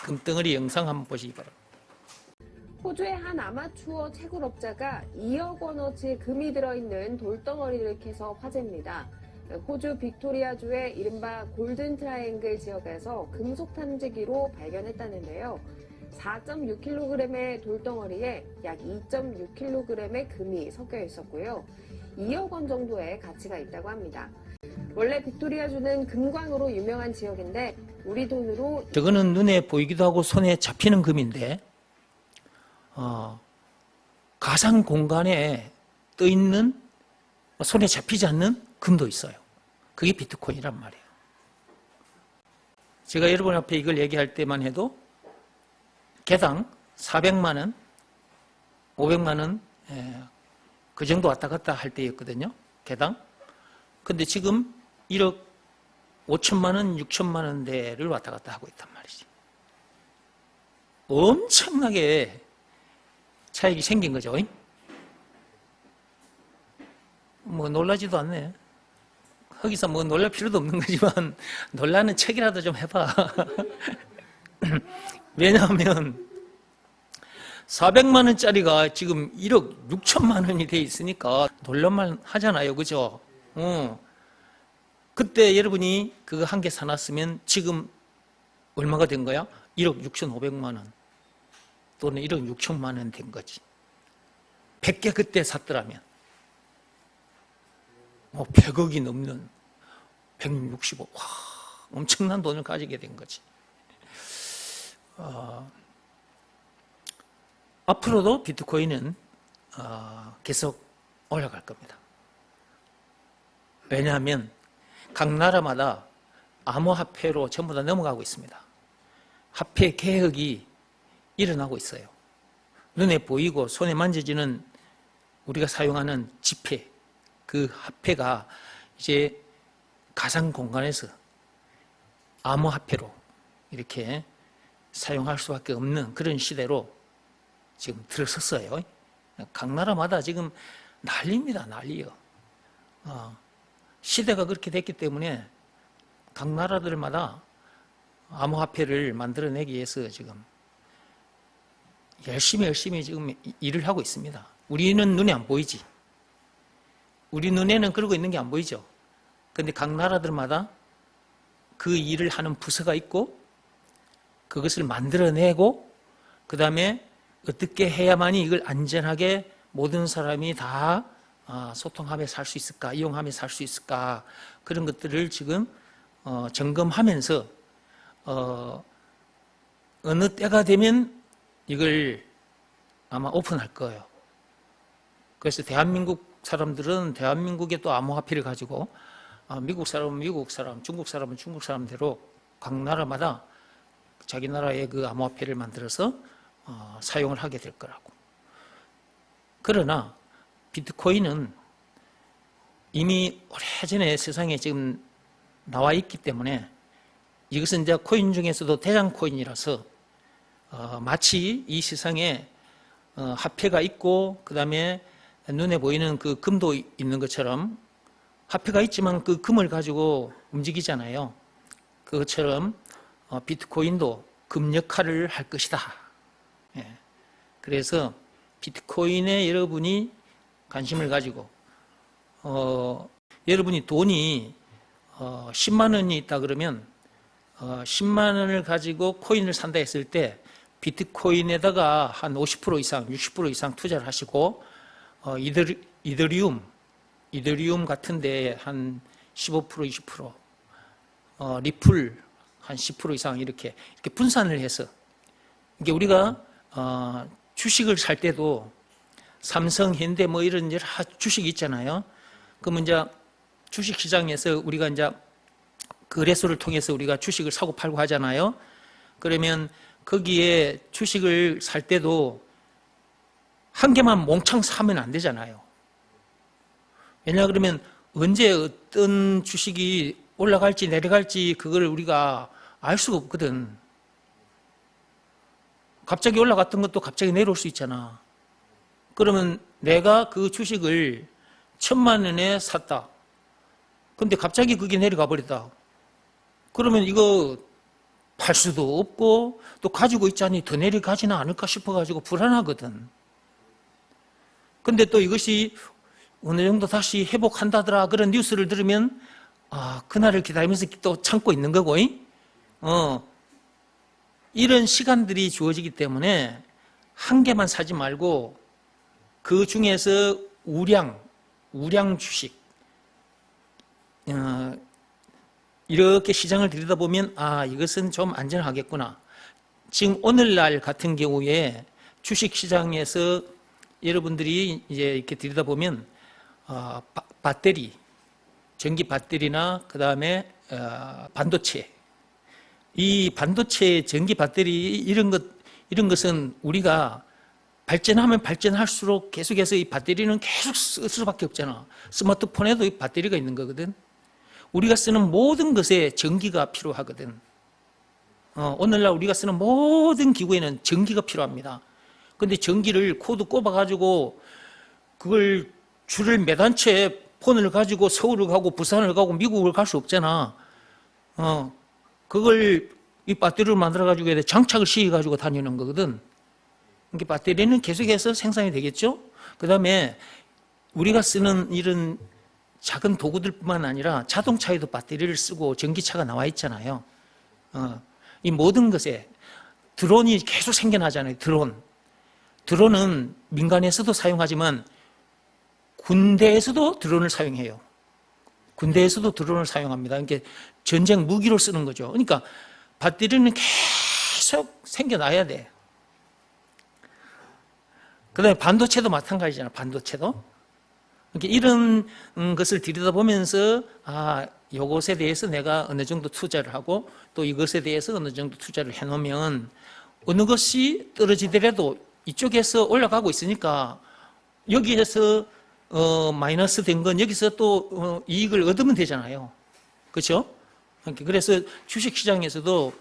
금덩어리 영상 한번 보시기 바랍니다. 호주의 한 아마추어 채굴업자가 2억 원어치의 금이 들어있는 돌덩어리를 캐서 화제입니다. 호주 빅토리아주의 이른바 골든 트라이앵글 지역에서 금속 탐지기로 발견했다는데요. 4.6kg의 돌덩어리에 약 2.6kg의 금이 섞여 있었고요. 2억 원 정도의 가치가 있다고 합니다. 원래 빅토리아주는 금광으로 유명한 지역인데 우리 돈으로 저거는 눈에 보이기도 하고 손에 잡히는 금인데 가상 공간에 떠 있는 손에 잡히지 않는 금도 있어요. 그게 비트코인이란 말이에요. 제가 여러분 앞에 이걸 얘기할 때만 해도 개당 400만 원, 500만 원, 그 정도 왔다 갔다 할 때였거든요. 개당. 근데 지금 1억 5천만 원, 6천만 원대를 왔다 갔다 하고 있단 말이지. 엄청나게 차익이 생긴 거죠. 뭐 놀라지도 않네. 거기서 뭐 놀랄 필요도 없는 거지만 놀라는 척이라도 좀 해봐. 왜냐하면 400만 원짜리가 지금 1억 6천만 원이 돼 있으니까 놀랄만 하잖아요. 그죠? 그때 여러분이 그거 한 개 사놨으면 지금 얼마가 된 거야? 1억 6,500만 원 또는 1억 6천만 원 된 거지. 100개 그때 샀더라면 100억이 넘는 165, 와, 엄청난 돈을 가지게 된 거지. 앞으로도 비트코인은 계속 올라갈 겁니다. 왜냐하면 각 나라마다 암호화폐로 전부 다 넘어가고 있습니다. 화폐 개혁이 일어나고 있어요. 눈에 보이고 손에 만져지는 우리가 사용하는 지폐, 그 화폐가 이제 가상 공간에서 암호화폐로 이렇게 사용할 수밖에 없는 그런 시대로 지금 들어섰어요. 각 나라마다 지금 난리입니다. 난리요. 시대가 그렇게 됐기 때문에 각 나라들마다 암호화폐를 만들어내기 위해서 지금 열심히 지금 일을 하고 있습니다. 우리는 눈에 안 보이지. 우리 눈에는 그러고 있는 게 안 보이죠. 그런데 각 나라들마다 그 일을 하는 부서가 있고 그것을 만들어내고 그 다음에 어떻게 해야만이 이걸 안전하게 모든 사람이 다 소통하며 살 수 있을까, 이용하며 살 수 있을까, 그런 것들을 지금 점검하면서 어느 때가 되면 이걸 아마 오픈할 거예요. 그래서 대한민국 사람들은 대한민국의 또 암호화폐를 가지고 미국 사람은 미국 사람, 중국 사람은 중국 사람대로 각 나라마다 자기 나라의 그 암호화폐를 만들어서 사용을 하게 될 거라고. 그러나 비트코인은 이미 오래전에 세상에 지금 나와 있기 때문에 이것은 이제 코인 중에서도 대장 코인이라서 마치 이 세상에 화폐가 있고 그 다음에 눈에 보이는 그 금도 있는 것처럼 화폐가 있지만 그 금을 가지고 움직이잖아요. 그것처럼 비트코인도 금 역할을 할 것이다. 그래서 비트코인에 여러분이 관심을 가지고 여러분이 돈이 10만 원이 있다 그러면 10만 원을 가지고 코인을 산다 했을 때 비트코인에다가 한 50% 이상, 60% 이상 투자를 하시고 이더리움 같은 데 한 15%, 20%, 리플 한 10% 이상 이렇게 분산을 해서 이게 우리가 주식을 살 때도 삼성, 현대 뭐 이런 여러 주식이 있잖아요. 그러면 이제 주식 시장에서 우리가 이제 거래소를 통해서 우리가 주식을 사고 팔고 하잖아요. 그러면 거기에 주식을 살 때도 한 개만 몽창 사면 안 되잖아요. 왜냐 그러면 언제 어떤 주식이 올라갈지 내려갈지 그걸 우리가 알 수가 없거든. 갑자기 올라갔던 것도 갑자기 내려올 수 있잖아. 그러면 내가 그 주식을 1,000만 원에 샀다. 근데 갑자기 그게 내려가 버렸다. 그러면 이거 팔 수도 없고 또 가지고 있자니 더 내려가지는 않을까 싶어가지고 불안하거든. 근데 또 이것이 어느 정도 다시 회복한다더라 그런 뉴스를 들으면 그날을 기다리면서 또 참고 있는 거고, 이런 시간들이 주어지기 때문에 한 개만 사지 말고 그 중에서 우량 주식, 이렇게 시장을 들여다보면 이것은 좀 안전하겠구나. 지금 오늘날 같은 경우에 주식 시장에서 여러분들이 이제 이렇게 들여다보면 배터리, 전기 배터리나 그 다음에 반도체, 이 반도체, 전기 배터리 이런 것은 우리가 발전하면 발전할수록 계속해서 이 배터리는 계속 쓸 수밖에 없잖아. 스마트폰에도 이 배터리가 있는 거거든. 우리가 쓰는 모든 것에 전기가 필요하거든. 오늘날 우리가 쓰는 모든 기구에는 전기가 필요합니다. 근데 전기를 코드 꼽아가지고 그걸 줄을 매단 채 폰을 가지고 서울을 가고 부산을 가고 미국을 갈 수 없잖아. 그걸 이 배터리를 만들어가지고 장착을 시켜가지고 다니는 거거든. 그러니까 배터리는 계속해서 생산이 되겠죠. 그 다음에 우리가 쓰는 이런 작은 도구들뿐만 아니라 자동차에도 배터리를 쓰고 전기차가 나와 있잖아요. 이 모든 것에 드론이 계속 생겨나잖아요. 드론은 민간에서도 사용하지만 군대에서도 드론을 사용해요. 군대에서도 드론을 사용합니다. 그러니까 전쟁 무기로 쓰는 거죠. 그러니까 배터리는 계속 생겨나야 돼. 그 다음에 반도체도 마찬가지잖아. 반도체도. 그러니까 이런 것을 들여다보면서 이것에 대해서 내가 어느 정도 투자를 하고 또 이것에 대해서 어느 정도 투자를 해놓으면 어느 것이 떨어지더라도 이쪽에서 올라가고 있으니까 여기에서 마이너스 된 건 여기서 또 이익을 얻으면 되잖아요. 그렇죠? 그래서 주식시장에서도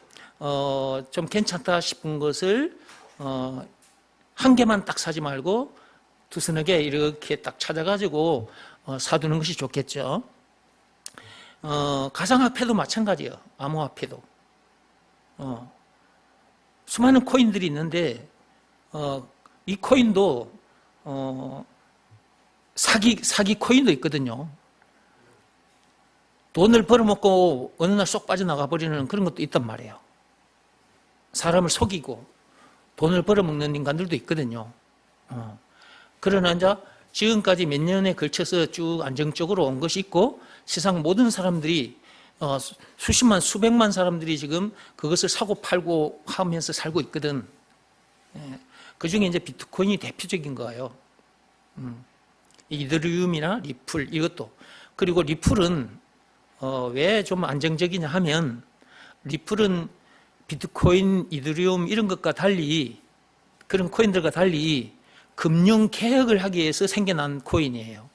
좀 괜찮다 싶은 것을 한 개만 딱 사지 말고 두서너 개 이렇게 딱 찾아가지고 사두는 것이 좋겠죠. 가상화폐도 마찬가지예요. 암호화폐도. 수많은 코인들이 있는데 이 코인도 사기 코인도 있거든요. 돈을 벌어먹고 어느 날 쏙 빠져나가 버리는 그런 것도 있단 말이에요. 사람을 속이고 돈을 벌어먹는 인간들도 있거든요. 그러나 이제 지금까지 몇 년에 걸쳐서 쭉 안정적으로 온 것이 있고 세상 모든 사람들이 수십만 수백만 사람들이 지금 그것을 사고 팔고 하면서 살고 있거든. 그 중에 이제 비트코인이 대표적인 거예요. 이더리움이나 리플 이것도. 그리고 리플은 왜 좀 안정적이냐 하면 리플은 비트코인, 이더리움 이런 것과 달리 그런 코인들과 달리 금융 개혁을 하기 위해서 생겨난 코인이에요.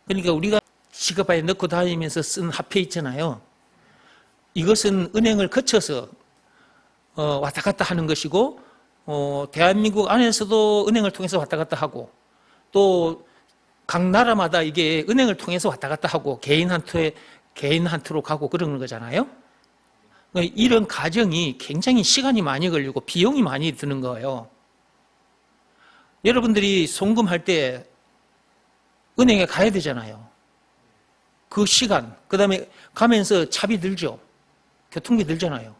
그러니까 우리가 지갑에 넣고 다니면서 쓴 화폐 있잖아요. 이것은 은행을 거쳐서 왔다 갔다 하는 것이고 대한민국 안에서도 은행을 통해서 왔다 갔다 하고 또 각 나라마다 이게 은행을 통해서 왔다 갔다 하고 개인 한투로 가고 그러는 거잖아요. 이런 과정이 굉장히 시간이 많이 걸리고 비용이 많이 드는 거예요. 여러분들이 송금할 때 은행에 가야 되잖아요. 그 시간, 그 다음에 가면서 차비 들죠. 교통비 들잖아요.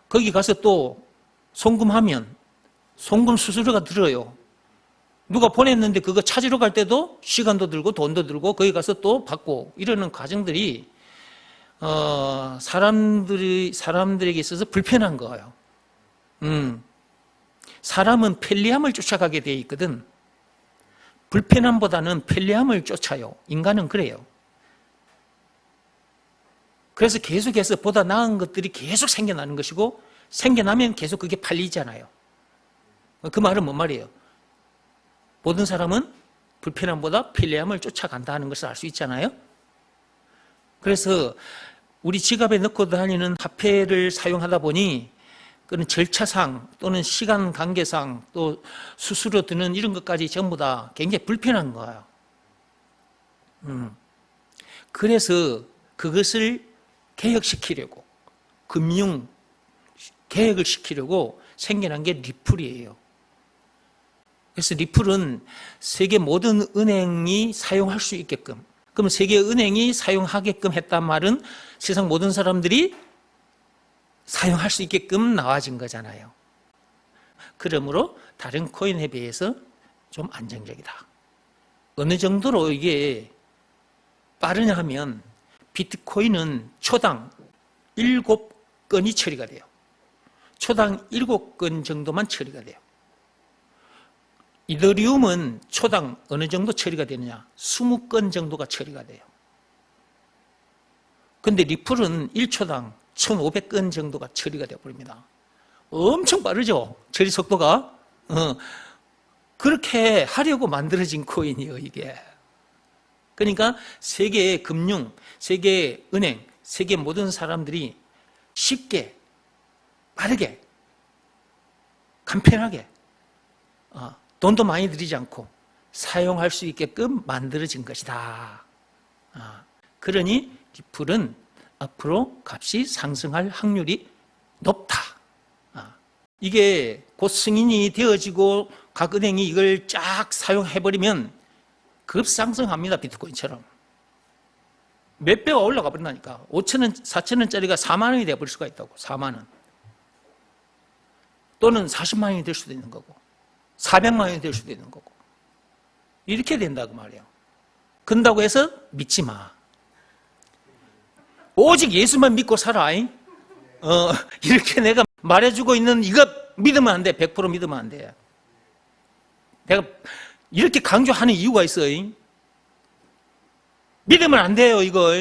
거기 가서 또 송금하면 송금 수수료가 들어요. 누가 보냈는데 그거 찾으러 갈 때도 시간도 들고 돈도 들고 거기 가서 또 받고 이러는 과정들이 사람들에게 있어서 불편한 거예요. 사람은 편리함을 쫓아가게 돼 있거든. 불편함보다는 편리함을 쫓아요. 인간은 그래요. 그래서 계속해서 보다 나은 것들이 계속 생겨나는 것이고 생겨나면 계속 그게 팔리잖아요. 그 말은 뭔 말이에요? 모든 사람은 불편함보다 편리함을 쫓아간다 하는 것을 알 수 있잖아요. 그래서 우리 지갑에 넣고 다니는 화폐를 사용하다 보니 그런 절차상 또는 시간 관계상 또 수수료 드는 이런 것까지 전부 다 굉장히 불편한 거예요. 그래서 그것을 개혁시키려고 금융 개혁을 시키려고 생겨난 게 리플이에요. 그래서 리플은 세계 모든 은행이 사용할 수 있게끔, 그럼 세계 은행이 사용하게끔 했단 말은 세상 모든 사람들이 사용할 수 있게끔 나와진 거잖아요. 그러므로 다른 코인에 비해서 좀 안정적이다. 어느 정도로 이게 빠르냐 하면 비트코인은 초당 7건이 처리가 돼요. 초당 7건 정도만 처리가 돼요. 이더리움은 초당 어느 정도 처리가 되느냐? 20건 정도가 처리가 돼요. 근데 리플은 1초당 1,500건 정도가 처리가 되어버립니다. 엄청 빠르죠? 처리 속도가. 그렇게 하려고 만들어진 코인이에요, 이게. 그러니까 세계의 금융, 세계의 은행, 세계 모든 사람들이 쉽게, 빠르게, 간편하게, 돈도 많이 들이지 않고 사용할 수 있게끔 만들어진 것이다. 그러니 리플은 앞으로 값이 상승할 확률이 높다. 이게 곧 승인이 되어지고 각 은행이 이걸 쫙 사용해버리면 급상승합니다. 비트코인처럼. 몇 배가 올라가 버린다니까. 5,000원, 4,000원짜리가 4만 원이 돼버릴 수가 있다고. 4만 원. 또는 40만 원이 될 수도 있는 거고 400만 원이 될 수도 있는 거고 이렇게 된다고 말이에요. 그런다고 해서 믿지 마. 오직 예수만 믿고 살아. 이렇게 내가 말해주고 있는 이거 믿으면 안 돼. 100% 믿으면 안 돼. 내가 이렇게 강조하는 이유가 있어. 믿으면 안 돼요, 이거.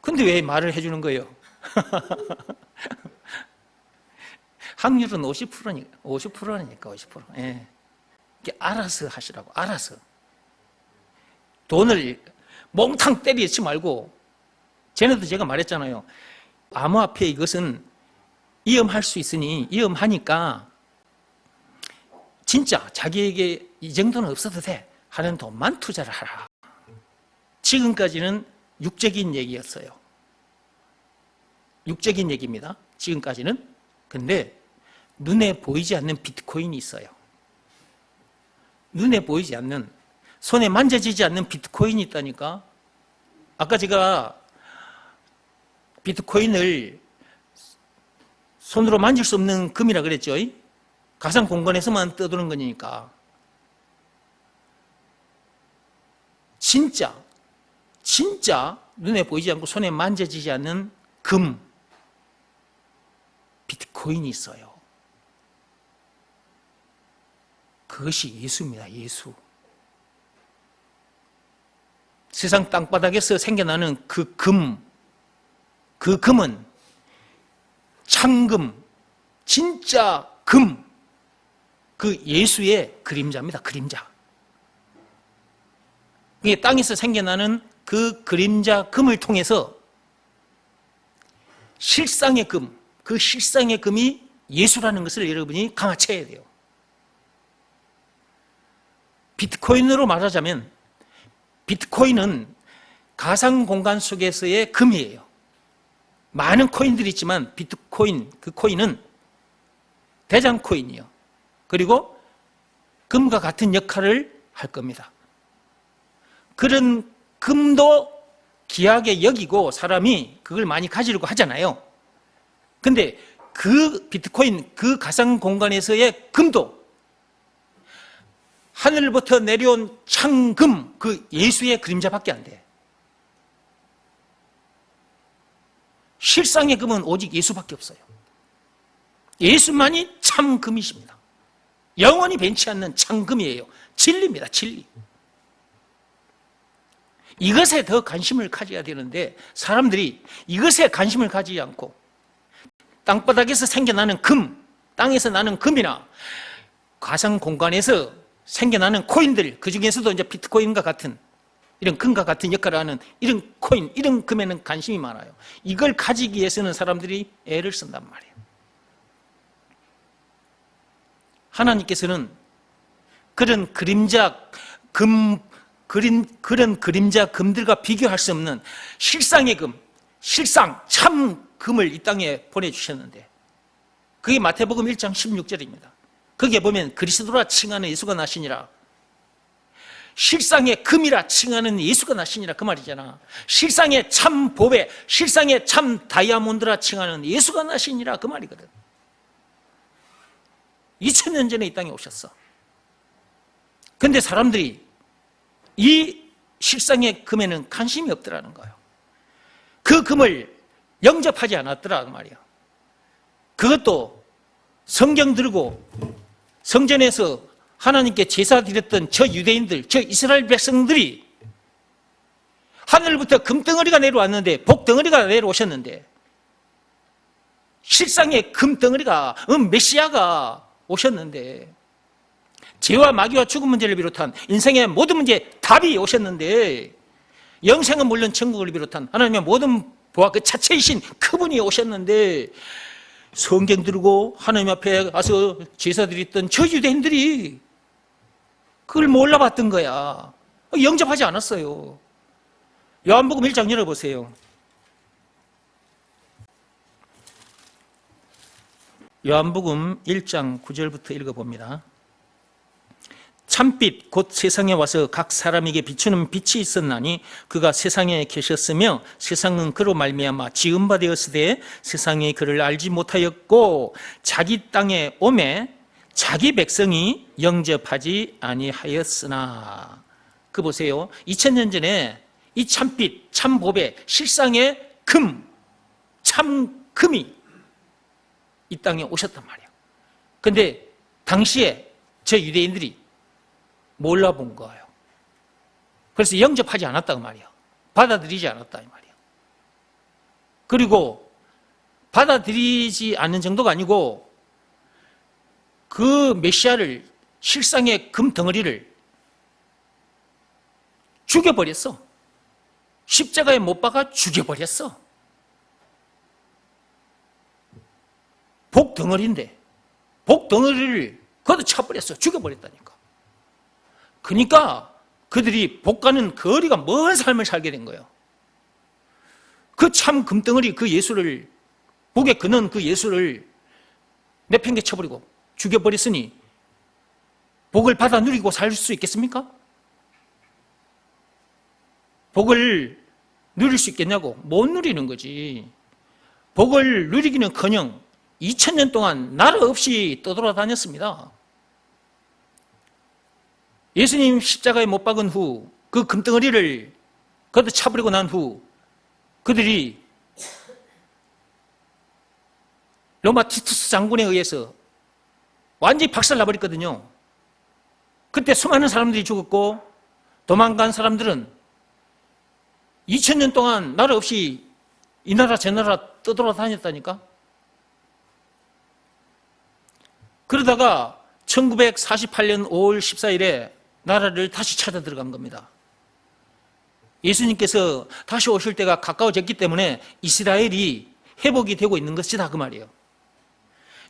근데 왜 말을 해주는 거예요? 확률은 50%니까, 50%. 예. 이렇게 알아서 하시라고, 알아서. 돈을 몽탕 때리지 말고, 전에도 제가 말했잖아요. 암호화폐 이것은 위험할 수 있으니, 위험하니까, 진짜 자기에게 이 정도는 없어도 돼 하는 돈만 투자를 하라. 지금까지는 육적인 얘기였어요. 육적인 얘기입니다. 지금까지는. 근데 눈에 보이지 않는 비트코인이 있어요. 눈에 보이지 않는, 손에 만져지지 않는 비트코인이 있다니까. 아까 제가 비트코인을 손으로 만질 수 없는 금이라 그랬죠. 가상 공간에서만 떠도는 거니까. 진짜 눈에 보이지 않고 손에 만져지지 않는 금, 비트코인이 있어요. 그것이 예수입니다. 예수. 세상 땅바닥에서 생겨나는 그 금은 참금, 진짜 금, 그 예수의 그림자입니다. 그림자. 이게 땅에서 생겨나는 그 그림자 금을 통해서 실상의 금, 그 실상의 금이 예수라는 것을 여러분이 강화해야 돼요. 비트코인으로 말하자면 비트코인은 가상 공간 속에서의 금이에요. 많은 코인들이 있지만 비트코인, 그 코인은 대장 코인이요. 그리고 금과 같은 역할을 할 겁니다. 그런 금도 귀하게 여기고 사람이 그걸 많이 가지려고 하잖아요. 근데 그 비트코인, 그 가상 공간에서의 금도 하늘부터 내려온 창금, 그 예수의 그림자밖에 안 돼. 실상의 금은 오직 예수밖에 없어요. 예수만이 참금이십니다. 영원히 변치 않는 참금이에요. 진리입니다. 진리. 이것에 더 관심을 가져야 되는데 사람들이 이것에 관심을 가지지 않고 땅바닥에서 생겨나는 금, 땅에서 나는 금이나 가상 공간에서 생겨나는 코인들, 그 중에서도 이제 비트코인과 같은 이런 금과 같은 역할을 하는 이런 코인, 이런 금에는 관심이 많아요. 이걸 가지기 위해서는 사람들이 애를 쓴단 말이에요. 하나님께서는 그런 그림자 금, 그런 그림자 금들과 비교할 수 없는 실상의 금, 실상 참 금을 이 땅에 보내주셨는데, 그게 마태복음 1장 16절입니다. 거기에 보면 그리스도라 칭하는 예수가 나시니라. 실상의 금이라 칭하는 예수가 나시니라 그 말이잖아. 실상의 참 보배, 실상의 참 다이아몬드라 칭하는 예수가 나시니라 그 말이거든. 2000년 전에 이 땅에 오셨어. 근데 사람들이 이 실상의 금에는 관심이 없더라는 거예요. 그 금을 영접하지 않았더라 그 말이야. 그것도 성경 들고 성전에서 하나님께 제사 드렸던 저 유대인들, 저 이스라엘 백성들이 하늘부터 금덩어리가 내려왔는데, 복덩어리가 내려오셨는데, 실상의 금덩어리가 메시아가 오셨는데, 죄와 마귀와 죽음 문제를 비롯한 인생의 모든 문제에 답이 오셨는데, 영생은 물론 천국을 비롯한 하나님의 모든 보아 그 자체이신 그분이 오셨는데, 성경 들고 하나님 앞에 가서 제사 드렸던 저 유대인들이 그걸 몰라봤던 거야. 영접하지 않았어요. 요한복음 1장 열어보세요. 요한복음 1장 9절부터 읽어봅니다. 참빛 곧 세상에 와서 각 사람에게 비추는 빛이 있었나니 그가 세상에 계셨으며 세상은 그로 말미암아 지은 바 되었으되 세상이 그를 알지 못하였고 자기 땅에 오매 자기 백성이 영접하지 아니하였으나. 그 보세요. 2000년 전에 이 참빛, 참보배, 실상의 금, 참금이 이 땅에 오셨단 말이에요. 근데 당시에 저 유대인들이 몰라본 거예요. 그래서 영접하지 않았다고 말이에요. 받아들이지 않았다 이 말이에요. 그리고 받아들이지 않는 정도가 아니고 그 메시아를, 실상의 금덩어리를 죽여버렸어. 십자가에 못 박아 죽여버렸어. 복덩어리인데 복덩어리를 걷어차버렸어. 죽여버렸다니까. 그러니까 그들이 복가는 거리가 먼 삶을 살게 된 거예요. 그 참 금덩어리 그 예수를, 복에 그는 그 예수를 내팽개쳐버리고 죽여버렸으니 복을 받아 누리고 살 수 있겠습니까? 복을 누릴 수 있겠냐고? 못 누리는 거지. 복을 누리기는커녕 2000년 동안 나라 없이 떠돌아다녔습니다. 예수님 십자가에 못 박은 후 그 금덩어리를 걷어차버리고 난 후 그들이 로마 티투스 장군에 의해서 완전히 박살나버렸거든요. 그때 수많은 사람들이 죽었고 도망간 사람들은 2000년 동안 나라 없이 이 나라 저 나라 떠돌아다녔다니까. 그러다가 1948년 5월 14일에 나라를 다시 찾아 들어간 겁니다. 예수님께서 다시 오실 때가 가까워졌기 때문에 이스라엘이 회복이 되고 있는 것이다 그 말이에요.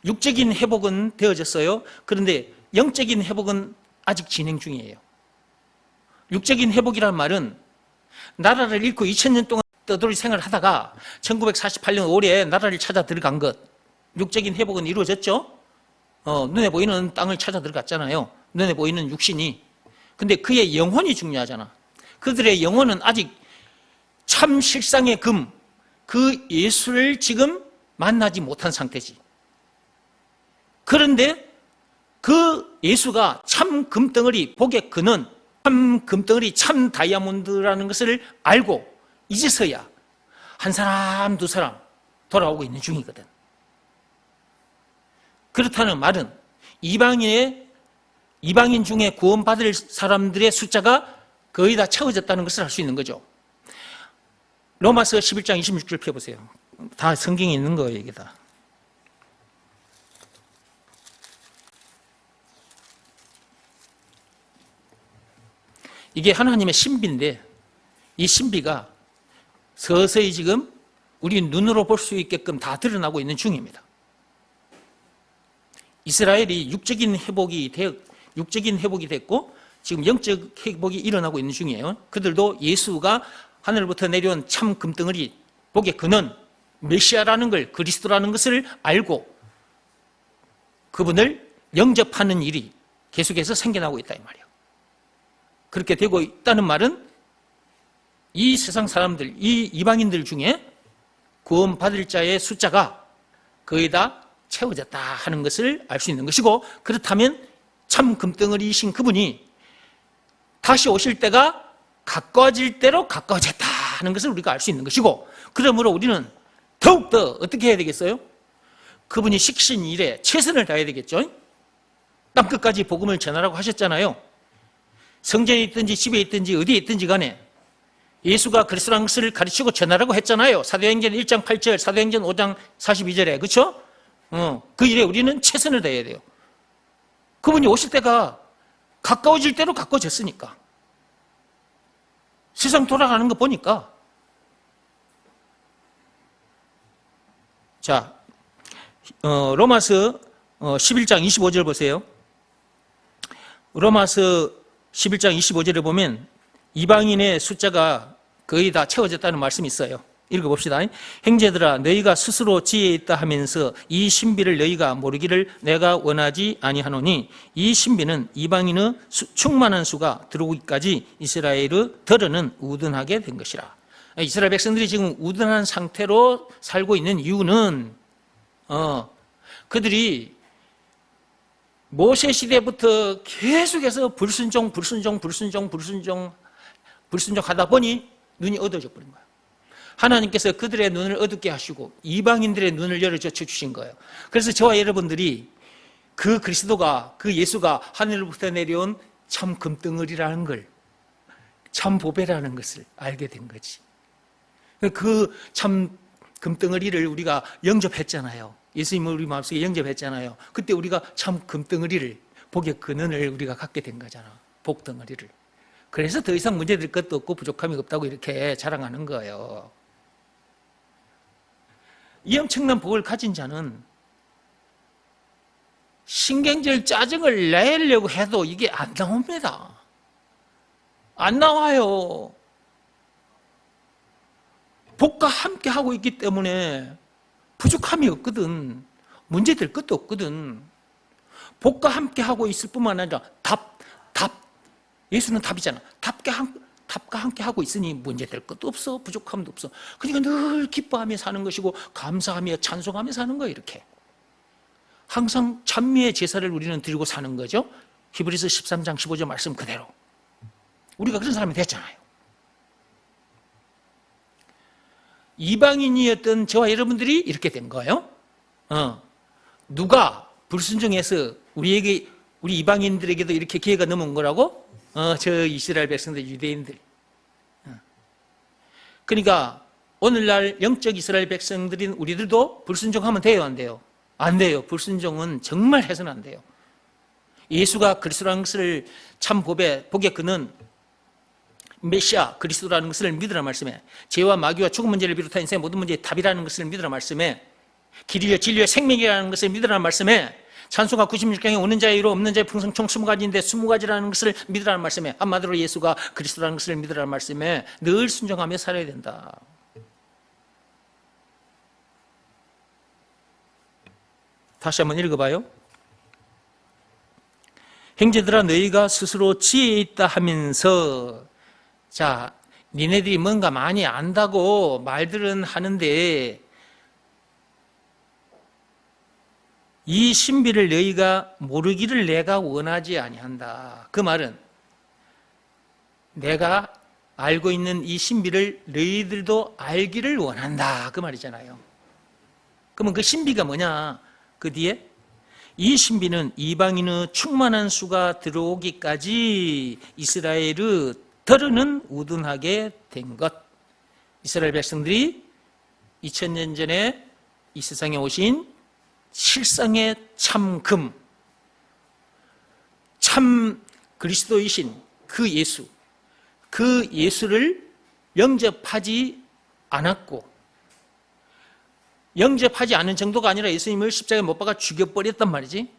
육적인 회복은 되어졌어요. 그런데 영적인 회복은 아직 진행 중이에요. 육적인 회복이라는 말은 나라를 잃고 2000년 동안 떠돌이 생활을 하다가 1948년 5월에 나라를 찾아 들어간 것, 육적인 회복은 이루어졌죠. 눈에 보이는 땅을 찾아 들어갔잖아요. 눈에 보이는 육신이. 근데 그의 영혼이 중요하잖아. 그들의 영혼은 아직 참 실상의 금, 그 예수를 지금 만나지 못한 상태지. 그런데 그 예수가 참 금덩어리, 복의 근원, 참 금덩어리, 참 다이아몬드라는 것을 알고 이제서야 한 사람, 두 사람 돌아오고 있는 중이거든. 그렇다는 말은 이방인 중에 구원받을 사람들의 숫자가 거의 다 채워졌다는 것을 알 수 있는 거죠. 로마서 11장 26절 펴보세요. 다 성경에 있는 거예요, 이게 다. 이게 하나님의 신비인데 이 신비가 서서히 지금 우리 눈으로 볼 수 있게끔 다 드러나고 있는 중입니다. 이스라엘이 육적인 회복이 됐고 지금 영적 회복이 일어나고 있는 중이에요. 그들도 예수가 하늘부터 내려온 참 금덩어리, 복의 근원, 메시아라는 걸, 그리스도라는 것을 알고 그분을 영접하는 일이 계속해서 생겨나고 있다 이 말이에요. 그렇게 되고 있다는 말은 이 세상 사람들, 이 이방인들 중에 구원받을 자의 숫자가 거의 다 채워졌다 하는 것을 알 수 있는 것이고, 그렇다면 참 금덩어리이신 그분이 다시 오실 때가 가까워질 대로 가까워졌다 하는 것을 우리가 알 수 있는 것이고, 그러므로 우리는 더욱더 어떻게 해야 되겠어요? 그분이 시키신 일에 최선을 다해야 되겠죠. 땅끝까지 복음을 전하라고 하셨잖아요. 성전에 있든지 집에 있든지 어디에 있든지 간에 예수가 그리스도라는 것을 가르치고 전하라고 했잖아요. 사도행전 1장 8절, 사도행전 5장 42절에. 그렇죠? 그 일에 우리는 최선을 다해야 돼요. 그분이 오실 때가 가까워질 대로 가까워졌으니까. 세상 돌아가는 거 보니까. 자, 로마서 11장 25절 보세요. 로마서 11장 25절에 보면 이방인의 숫자가 거의 다 채워졌다는 말씀이 있어요. 읽어봅시다. 형제들아, 너희가 스스로 지혜 있다 하면서 이 신비를 너희가 모르기를 내가 원하지 아니하노니, 이 신비는 이방인의 충만한 수가 들어오기까지 이스라엘의 덜어는 우둔하게 된 것이라. 이스라엘 백성들이 지금 우둔한 상태로 살고 있는 이유는 그들이 모세 시대부터 계속해서 불순종하다 보니 눈이 어두워져 버린 거예요. 하나님께서 그들의 눈을 어둡게 하시고 이방인들의 눈을 열어젖혀 주신 거예요. 그래서 저와 여러분들이 그 그리스도가, 그 예수가 하늘로부터 내려온 참 금덩어리라는 걸, 참 보배라는 것을 알게 된 거지. 그 참 금덩어리를 우리가 영접했잖아요. 예수님을 우리 마음속에 영접했잖아요. 그때 우리가 참 금덩어리를, 복의 근원을 우리가 갖게 된 거잖아. 복덩어리를. 그래서 더 이상 문제될 것도 없고 부족함이 없다고 이렇게 자랑하는 거예요. 이 엄청난 복을 가진 자는 신경질 짜증을 내려고 해도 이게 안 나옵니다. 안 나와요. 복과 함께 하고 있기 때문에 부족함이 없거든. 문제될 것도 없거든. 복과 함께 하고 있을 뿐만 아니라 예수는 답이잖아. 답과 함께 하고 있으니 문제될 것도 없어. 부족함도 없어. 그러니까 늘 기뻐하며 사는 것이고 감사하며 찬송하며 사는 거예요. 이렇게 항상 찬미의 제사를 우리는 드리고 사는 거죠. 히브리서 13장 15절 말씀 그대로 우리가 그런 사람이 됐잖아요. 이방인이었던 저와 여러분들이 이렇게 된 거예요. 누가 불순종해서 우리 이방인들에게도 이렇게 기회가 넘어온 거라고? 저 이스라엘 백성들, 유대인들. 그러니까 오늘날 영적 이스라엘 백성들인 우리들도 불순종하면 돼요, 안 돼요? 안 돼요. 불순종은 정말 해서는 안 돼요. 예수가 그리스도라는 것을 참 복의 근원, 메시아 그리스도라는 것을 믿으라 말씀에, 죄와 마귀와 죽은 문제를 비롯한 인생의 모든 문제의 답이라는 것을 믿으라 말씀에, 길이요 진리요 생명이라는 것을 믿으라 말씀에, 찬송가 96강에 오는 자의 이로 없는 자의 풍성 총 20가지인데 20가지라는 것을 믿으라는 말씀에, 한마디로 예수가 그리스도라는 것을 믿으라는 말씀에 늘 순종하며 살아야 된다. 다시 한번 읽어봐요. 형제들아, 너희가 스스로 지혜 있다 하면서, 자, 니네들이 뭔가 많이 안다고 말들은 하는데 이 신비를 너희가 모르기를 내가 원하지 아니한다. 그 말은 내가 알고 있는 이 신비를 너희들도 알기를 원한다. 그 말이잖아요. 그러면 그 신비가 뭐냐? 그 뒤에 이 신비는 이방인의 충만한 수가 들어오기까지 이스라엘의 덜어는 우둔하게 된 것. 이스라엘 백성들이 2000년 전에 이 세상에 오신 실상의 참금, 참 그리스도이신 그 예수, 그 예수를 영접하지 않았고, 영접하지 않은 정도가 아니라 예수님을 십자가에 못 박아 죽여버렸단 말이지.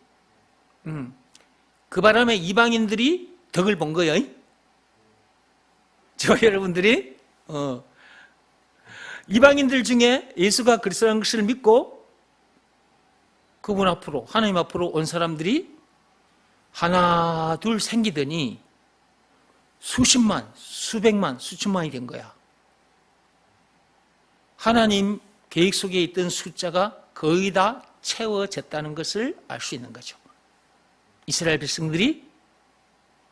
그 바람에 이방인들이 덕을 본 거예요. 저 여러분들이 이방인들 중에 예수가 그리스도라는 것을 믿고 그분 앞으로, 하나님 앞으로 온 사람들이 하나 둘 생기더니 수십만, 수백만, 수천만이 된 거야. 하나님 계획 속에 있던 숫자가 거의 다 채워졌다는 것을 알 수 있는 거죠. 이스라엘 백성들이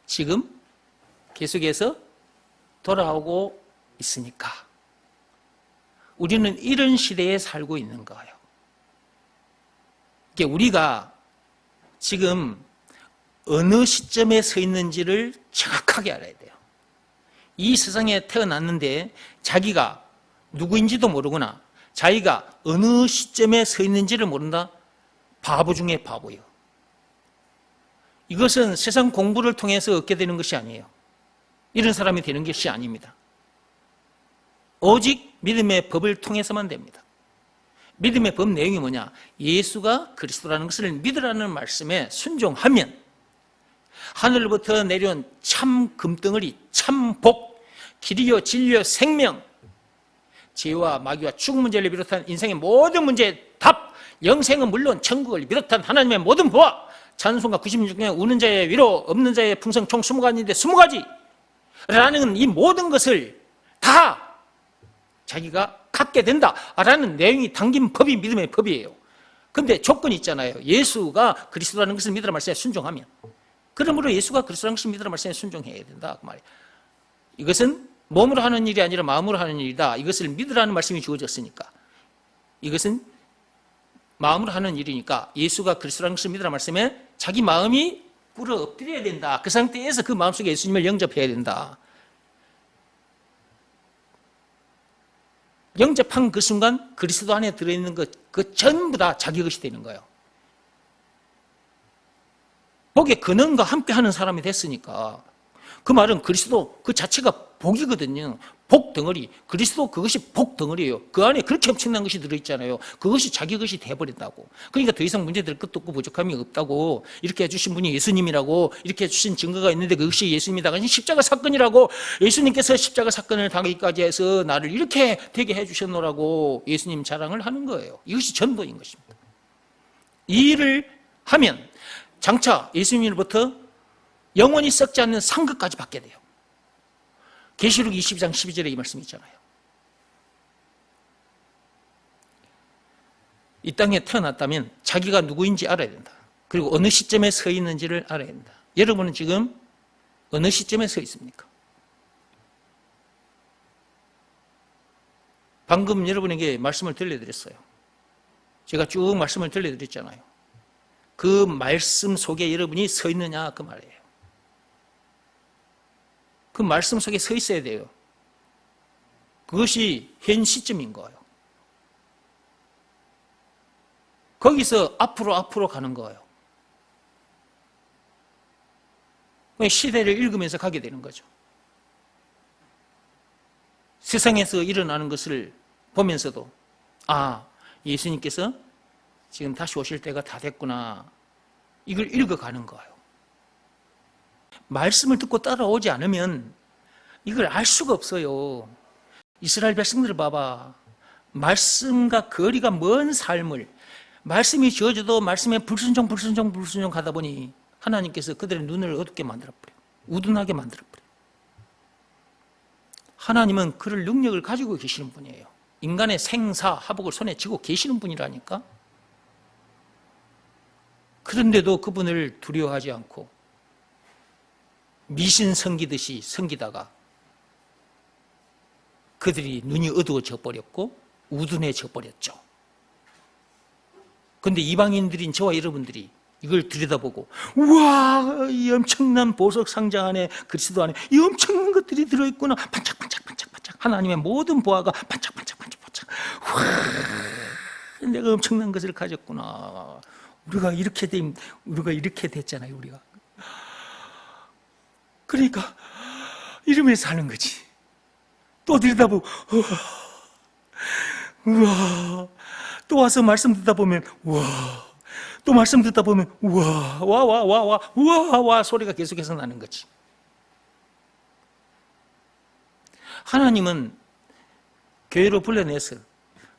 지금 계속해서 돌아오고 있으니까 우리는 이런 시대에 살고 있는 거예요. 우리가 지금 어느 시점에 서 있는지를 정확하게 알아야 돼요. 이 세상에 태어났는데 자기가 누구인지도 모르거나 자기가 어느 시점에 서 있는지를 모른다? 바보 중에 바보예요. 이것은 세상 공부를 통해서 얻게 되는 것이 아니에요. 이런 사람이 되는 것이 아닙니다. 오직 믿음의 법을 통해서만 됩니다. 믿음의 법 내용이 뭐냐? 예수가 그리스도라는 것을 믿으라는 말씀에 순종하면 하늘로부터 내려온 참 금덩어리, 참 복, 길이요 진리요 생명, 죄와 마귀와 죽음 문제를 비롯한 인생의 모든 문제의 답, 영생은 물론 천국을 비롯한 하나님의 모든 보화, 찬송가 96년 우는 자의 위로, 없는 자의 풍성 총 20가지인데 20가지 라는 이 모든 것을 다 자기가 갖게 된다라는 내용이 담긴 법이 믿음의 법이에요. 그런데 조건이 있잖아요. 예수가 그리스도라는 것을 믿으라 말씀에 순종하면. 그러므로 예수가 그리스도라는 것을 믿으라 말씀에 순종해야 된다 그 말이에요. 이것은 몸으로 하는 일이 아니라 마음으로 하는 일이다. 이것을 믿으라는 말씀이 주어졌으니까. 이것은 마음으로 하는 일이니까 예수가 그리스도라는 것을 믿으라 말씀에 자기 마음이 꿇어 엎드려야 된다. 그 상태에서 그 마음속에 예수님을 영접해야 된다. 영접한 그 순간 그리스도 안에 들어있는 것, 그 전부 다 자기 것이 되는 거예요. 복의 근원과 함께 하는 사람이 됐으니까 그 말은 그리스도 그 자체가 복이거든요. 복 덩어리. 그리스도 그것이 복 덩어리예요. 그 안에 그렇게 엄청난 것이 들어있잖아요. 그것이 자기 것이 돼버린다고. 그러니까 더 이상 문제될 것도 없고 부족함이 없다고. 이렇게 해주신 분이 예수님이라고 이렇게 해주신 증거가 있는데 그것이 예수님이다. 십자가 사건이라고. 예수님께서 십자가 사건을 당하기까지 해서 나를 이렇게 되게 해주셨노라고 예수님 자랑을 하는 거예요. 이것이 전부인 것입니다. 이 일을 하면 장차 예수님으로부터 영원히 썩지 않는 상급까지 받게 돼요. 계시록 22장 12절에 이 말씀이 있잖아요. 이 땅에 태어났다면 자기가 누구인지 알아야 된다. 그리고 어느 시점에 서 있는지를 알아야 된다. 여러분은 지금 어느 시점에 서 있습니까? 방금 여러분에게 말씀을 들려드렸어요. 제가 쭉 말씀을 들려드렸잖아요. 그 말씀 속에 여러분이 서 있느냐 그 말이에요. 그 말씀 속에 서 있어야 돼요. 그것이 현 시점인 거예요. 거기서 앞으로 가는 거예요. 시대를 읽으면서 가게 되는 거죠. 세상에서 일어나는 것을 보면서도 예수님께서 지금 다시 오실 때가 다 됐구나. 이걸 읽어가는 거예요. 말씀을 듣고 따라오지 않으면 이걸 알 수가 없어요. 이스라엘 백성들을 봐봐. 말씀과 거리가 먼 삶을 말씀이 주어져도 말씀에 불순종 가다 보니 하나님께서 그들의 눈을 어둡게 만들어버려요. 우둔하게 만들어버려요. 하나님은 그럴 능력을 가지고 계시는 분이에요. 인간의 생사하복을 손에 쥐고 계시는 분이라니까. 그런데도 그분을 두려워하지 않고 미신 섬기듯이 섬기다가 그들이 눈이 어두워져 버렸고 우둔해져 버렸죠. 그런데 이방인들인 저와 여러분들이 이걸 들여다보고 우와, 이 엄청난 보석 상자 안에 그리스도 안에 이 엄청난 것들이 들어있구나. 반짝반짝 하나님의 모든 보화가 반짝반짝 우와, 내가 엄청난 것을 가졌구나. 우리가 이렇게 됐잖아요. 우리가 그러니까 이러면서 사는 거지. 또 들여다보고 우와, 또 와서 말씀 듣다 보면 우와, 또 말씀 듣다 보면 우와, 와 소리가 계속해서 나는 거지. 하나님은 교회로 불러내서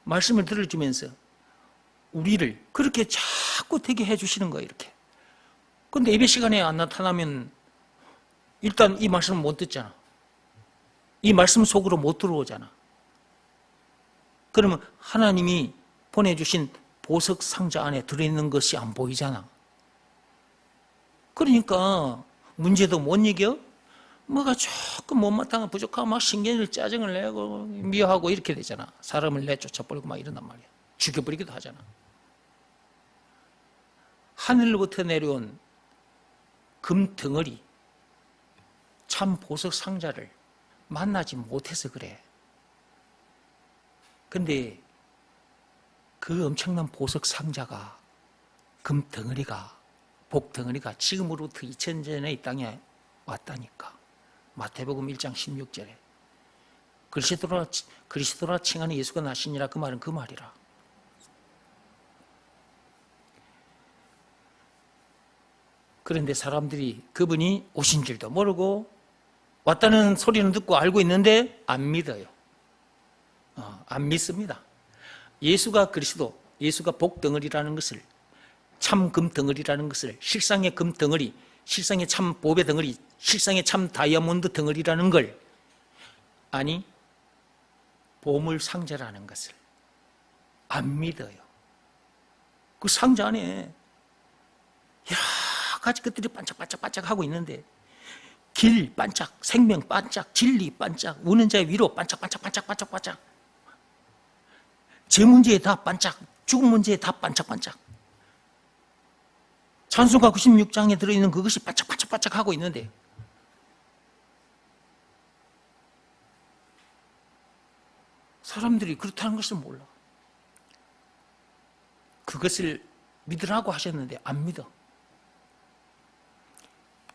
말씀을 들어주면서 우리를 그렇게 자꾸 되게 해주시는 거예요. 이렇게. 근데 예배 시간에 안 나타나면 일단 이 말씀을 못 듣잖아. 이 말씀 속으로 못 들어오잖아. 그러면 하나님이 보내주신 보석 상자 안에 들어있는 것이 안 보이잖아. 그러니까 문제도 못 이겨. 뭐가 조금 못마땅하고 부족하고 막 신경을 짜증을 내고 미워하고 이렇게 되잖아. 사람을 내쫓아버리고 막 이런단 말이야. 죽여버리기도 하잖아. 하늘로부터 내려온 금덩어리, 참 보석 상자를 만나지 못해서 그래. 근데 그 엄청난 보석 상자가, 금덩어리가, 복덩어리가 지금으로부터 2000년 전에 이 땅에 왔다니까. 마태복음 1장 16절에 그리스도라 칭하는 예수가 나시니라, 그 말은 그 말이라. 그런데 사람들이 그분이 오신 줄도 모르고 왔다는 소리는 듣고 알고 있는데 안 믿어요. 안 믿습니다. 예수가 그리스도, 예수가 복덩어리라는 것을, 참 금덩어리라는 것을, 실상의 금덩어리, 실상의 참 보배 덩어리, 실상의 참 다이아몬드 덩어리라는 걸, 아니 보물 상자라는 것을 안 믿어요. 그 상자 안에 여러 가지 것들이 반짝반짝반짝 하고 있는데, 길 반짝, 생명 반짝, 진리 반짝, 우는 자의 위로 반짝반짝반짝반짝반짝, 제 문제에 다 반짝, 죽은 문제에 다 반짝반짝, 찬송가 96장에 들어있는 그것이 반짝반짝반짝 하고 있는데, 사람들이 그렇다는 것을 몰라. 그것을 믿으라고 하셨는데 안 믿어.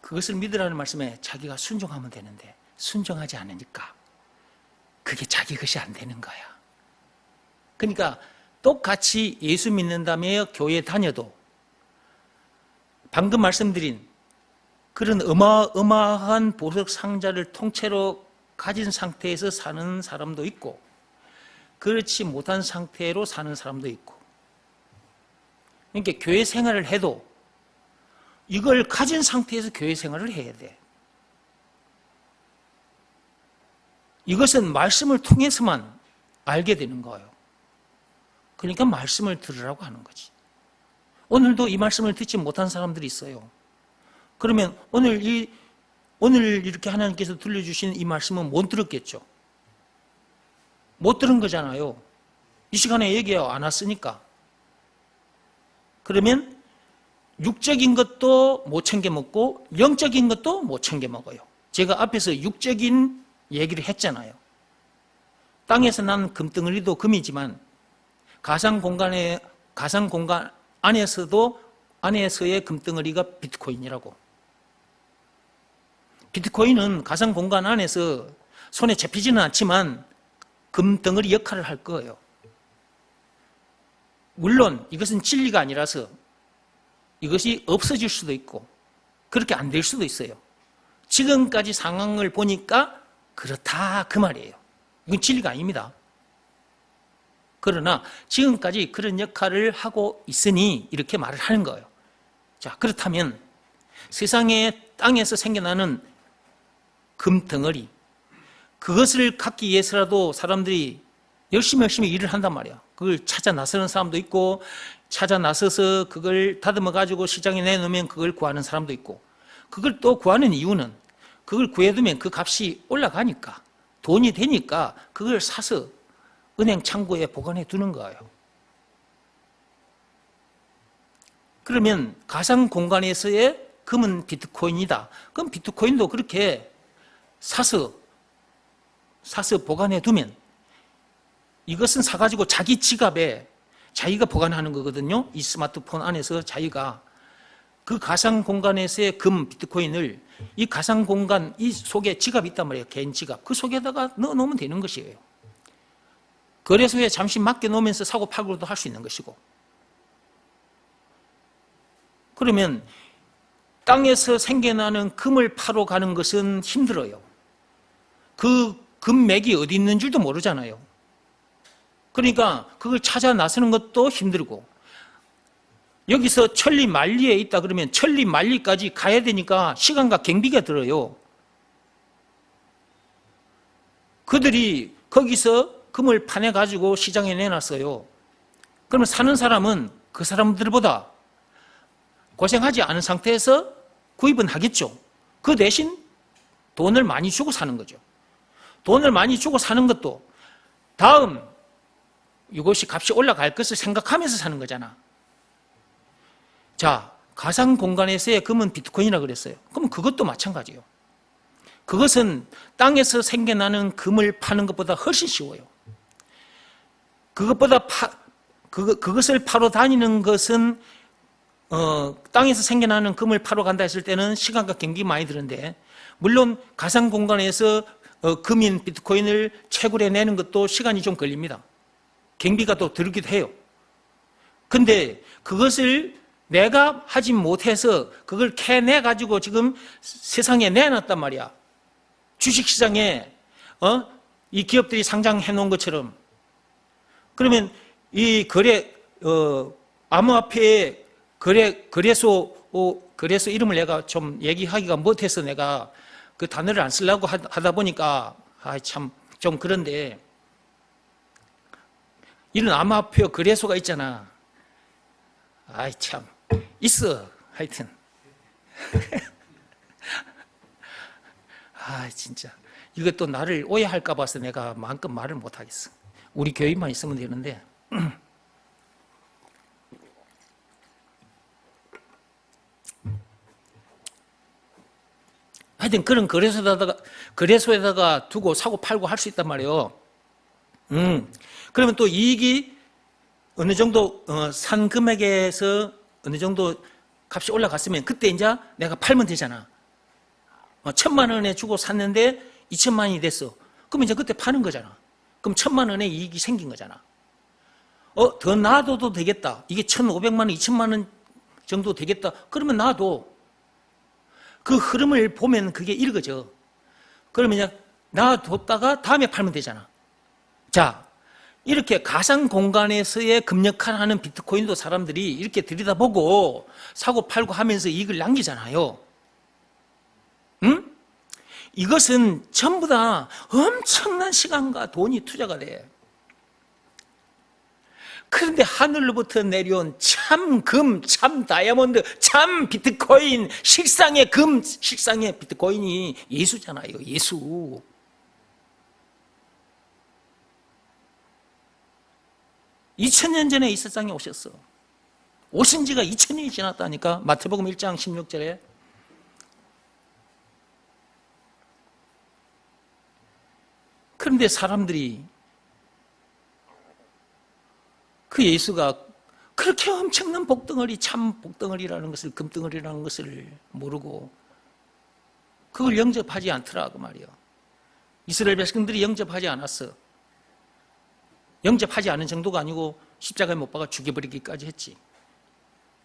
그것을 믿으라는 말씀에 자기가 순종하면 되는데 순종하지 않으니까 그게 자기 것이 안 되는 거야. 그러니까 똑같이 예수 믿는다며 교회 다녀도 방금 말씀드린 그런 어마어마한 보석 상자를 통째로 가진 상태에서 사는 사람도 있고, 그렇지 못한 상태로 사는 사람도 있고. 그러니까 교회 생활을 해도 이걸 가진 상태에서 교회 생활을 해야 돼. 이것은 말씀을 통해서만 알게 되는 거예요. 그러니까 말씀을 들으라고 하는 거지. 오늘도 이 말씀을 듣지 못한 사람들이 있어요. 그러면 오늘 이렇게 하나님께서 들려주신 이 말씀은 못 들었겠죠. 못 들은 거잖아요. 이 시간에 얘기 안 왔으니까. 그러면 육적인 것도 못 챙겨 먹고 영적인 것도 못 챙겨 먹어요. 제가 앞에서 육적인 얘기를 했잖아요. 땅에서 난 금덩어리도 금이지만 가상 공간 안에서의 금덩어리가 비트코인이라고. 비트코인은 가상 공간 안에서 손에 잡히지는 않지만 금덩어리 역할을 할 거예요. 물론 이것은 진리가 아니라서 이것이 없어질 수도 있고 그렇게 안 될 수도 있어요. 지금까지 상황을 보니까 그렇다 그 말이에요. 이건 진리가 아닙니다. 그러나 지금까지 그런 역할을 하고 있으니 이렇게 말을 하는 거예요. 자, 그렇다면 세상에 땅에서 생겨나는 금덩어리, 그것을 갖기 위해서라도 사람들이 열심히 일을 한단 말이야. 그걸 찾아 나서는 사람도 있고, 찾아 나서서 그걸 다듬어 가지고 시장에 내놓으면 그걸 구하는 사람도 있고, 그걸 또 구하는 이유는 그걸 구해두면 그 값이 올라가니까, 돈이 되니까 그걸 사서 은행 창고에 보관해 두는 거예요. 그러면 가상 공간에서의 금은 비트코인이다. 그럼 비트코인도 그렇게 사서 보관해 두면, 이것은 사가지고 자기 지갑에 자기가 보관하는 거거든요. 이 스마트폰 안에서 자기가 그 가상 공간에서의 금 비트코인을 이 가상 공간 이 속에 지갑이 있단 말이에요. 개인 지갑. 그 속에다가 넣어놓으면 되는 것이에요. 거래소에 잠시 맡겨놓으면서 사고 팔고도 할 수 있는 것이고. 그러면 땅에서 생겨나는 금을 파러 가는 것은 힘들어요. 그 금맥이 어디 있는 줄도 모르잖아요. 그러니까 그걸 찾아 나서는 것도 힘들고, 여기서 천리 만리에 있다 그러면 천리 만리까지 가야 되니까 시간과 경비가 들어요. 그들이 거기서 금을 파내가지고 시장에 내놨어요. 그러면 사는 사람은 그 사람들보다 고생하지 않은 상태에서 구입은 하겠죠. 그 대신 돈을 많이 주고 사는 거죠. 돈을 많이 주고 사는 것도 다음 이것이 값이 올라갈 것을 생각하면서 사는 거잖아. 자, 가상 공간에서의 금은 비트코인이라 그랬어요. 그럼 그것도 마찬가지예요. 그것은 땅에서 생겨나는 금을 파는 것보다 훨씬 쉬워요. 그것을 파러 다니는 것은 땅에서 생겨나는 금을 파러 간다 했을 때는 시간과 경비 많이 드는데, 물론 가상 공간에서 금인 비트코인을 채굴해 내는 것도 시간이 좀 걸립니다. 경비가 또 들기도 해요. 근데 그것을 내가 하지 못해서 그걸 캐내 가지고 지금 세상에 내놨단 말이야. 주식시장에 이 기업들이 상장해 놓은 것처럼. 그러면 이 암호화폐 거래소 이름을 내가 좀 얘기하기가 못해서 내가 그 단어를 안 쓰려고 하다 보니까 참 좀 그런데, 이런 암호화폐 거래소가 있잖아. 참 있어. 하여튼 진짜 이것도 나를 오해할까 봐서 내가 마음껏 말을 못 하겠어. 우리 교회만 있으면 되는데. 하여튼 그런 거래소에다가 두고 사고 팔고 할 수 있단 말이에요. 그러면 또 이익이 어느 정도 산 금액에서 어느 정도 값이 올라갔으면 그때 이제 내가 팔면 되잖아. 1,000만 원에 주고 샀는데 2,000만 원이 됐어. 그럼 이제 그때 파는 거잖아. 그럼 1,000만 원의 이익이 생긴 거잖아. 더 놔둬도 되겠다. 이게 1,500만 원, 2,000만 원 정도 되겠다. 그러면 놔둬. 그 흐름을 보면 그게 읽어져. 그러면 이제 놔뒀다가 다음에 팔면 되잖아. 자, 이렇게 가상 공간에서의 금역하는 비트코인도 사람들이 이렇게 들여다보고 사고 팔고 하면서 이익을 남기잖아요. 응? 이것은 전부 다 엄청난 시간과 돈이 투자가 돼. 그런데 하늘로부터 내려온 참 금, 참 다이아몬드, 참 비트코인, 실상의 금, 실상의 비트코인이 예수잖아요. 예수. (2000년) 전에 이 세상에 오셨어. 오신 지가 2000년이 지났다니까. 마태복음 1장 16절에. 그런데 사람들이 그 예수가 그렇게 엄청난 복덩어리, 참 복덩어리라는 것을, 금덩어리라는 것을 모르고 그걸 영접하지 않더라고 말이야. 이스라엘 백성들이 영접하지 않았어. 영접하지 않은 정도가 아니고 십자가에 못 박아 죽여버리기까지 했지.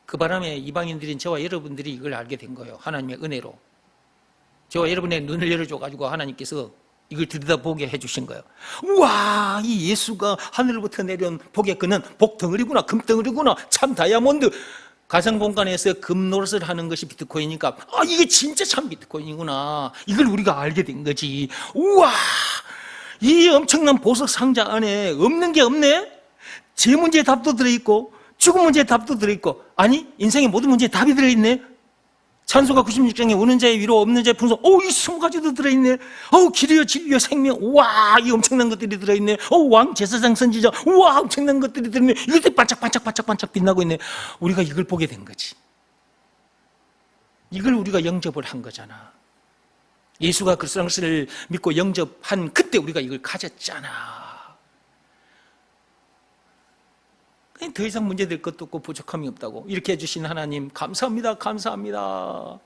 그 바람에 이방인들인 저와 여러분들이 이걸 알게 된 거예요. 하나님의 은혜로. 저와 여러분의 눈을 열어줘가지고 하나님께서 이걸 들여다보게 해주신 거예요. 우와, 이 예수가 하늘로부터 내려온 복의 끈은 복덩어리구나, 금덩어리구나, 참 다이아몬드. 가상공간에서 금 노릇을 하는 것이 비트코인이니까 이게 진짜 참 비트코인이구나. 이걸 우리가 알게 된 거지. 우와, 이 엄청난 보석 상자 안에 없는 게 없네? 제 문제의 답도 들어있고 죽음 문제의 답도 들어있고, 아니 인생의 모든 문제에 답이 들어있네. 찬송가 96장에 오는 자의 위로 없는 자의 풍성, 이 20가지도 들어있네. 길이요 진리요 생명, 우와, 이 엄청난 것들이 들어있네. 왕 제사장 선지자, 우와, 엄청난 것들이 들어있네. 이것들이 반짝반짝 빛나고 있네. 우리가 이걸 보게 된 거지. 이걸 우리가 영접을 한 거잖아. 예수가 그리스도라는 것을 믿고 영접한 그때 우리가 이걸 가졌잖아. 더 이상 문제될 것도 없고 부족함이 없다고. 이렇게 해주신 하나님 감사합니다. 감사합니다.